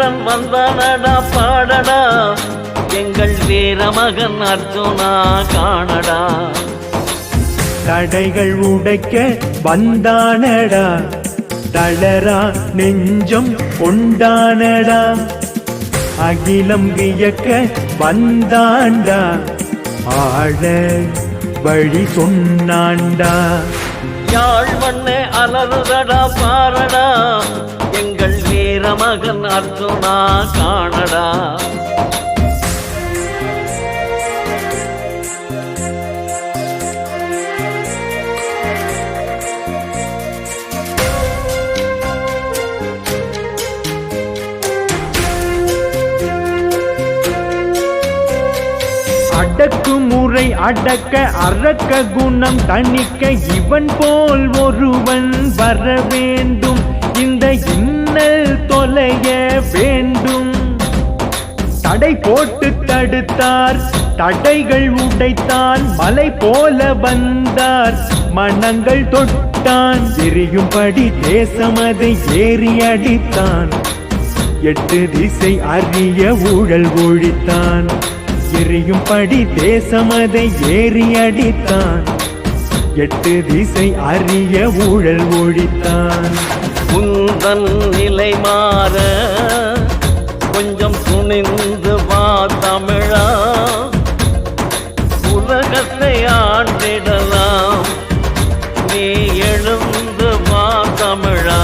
வீரன் வந்தானடா பாடடா எங்கள் வீரமகன் அர்ஜுனா காணடா. தடைகள் உடைக்க வந்தானடா தளரா நெஞ்சம் கொண்டானடா. அகிலம் வியக்க வந்தாண்டா ஆழ வழி சொன்னாண்டா. யாழ் மண்ணே அலறுதடா பாரடா எங்கள் வீரமகன் அர்ஜுனா காணடா. அடக்கு முறை அடக்க அரக்க குணம் தணிக்க இவன் போல் ஒருவன் வர வேண்டும். இந்த இன்னல் தொலைய வேண்டும். தடை போட்டு தடுத்தார் தடைகள் உடைத்தான். மலை போல வந்தார் மனங்கள் தொட்டான். எரியும்படி தேசமதை ஏறி அடித்தான். 8 திசை அறிய ஊழல் ஒழித்தான். எரியும்படி தேசமதை ஏறி அடித்தான். 8 திசை அறிய ஊழல் ஒழித்தான். உந்தன் நிலை மாற கொஞ்சம் துணிந்து வா தமிழா. உலகத்தை ஆண்டிடலாம் நீ எழுந்து வா தமிழா.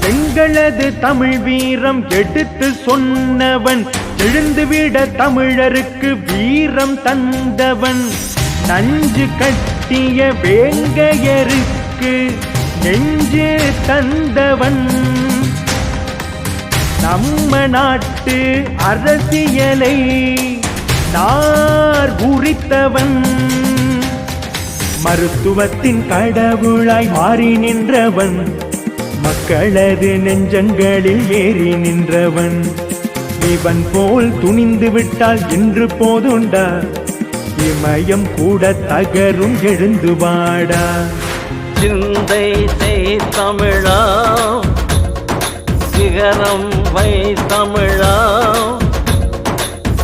எங்களது தமிழ் வீரம் எடுத்து சொன்னவன். எழுந்துவிட தமிழருக்கு வீரம் தந்தவன். நஞ்சு கட்டிய வேங்கையருக்கு நெஞ்சு தந்தவன். நம்ம நாட்டு அரசியலை நார் உரித்தவன். மருத்துவத்தின் கடவுளாய் மாறி நின்றவன். மக்களது நெஞ்சங்களில் ஏறி நின்றவன். இவன் போல் துணிந்து விட்டால் இன்று போதுண்டா. இமயம் கூட தகரும் எழுந்து வாடா. சிந்தை செய் தமிழா சிகரம் வை தமிழா.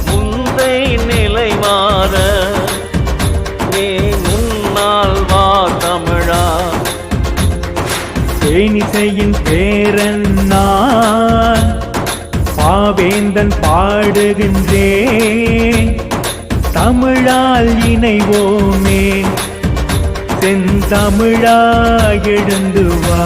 முந்தை நிலை மாற நீ முன்னால் வா தமிழா. தேனிசையின் பேரன் நான் பாவேந்தன் பாடுகின்றேன். தமிழால் இணைவோமே செந்தமிழா எழுந்து வா.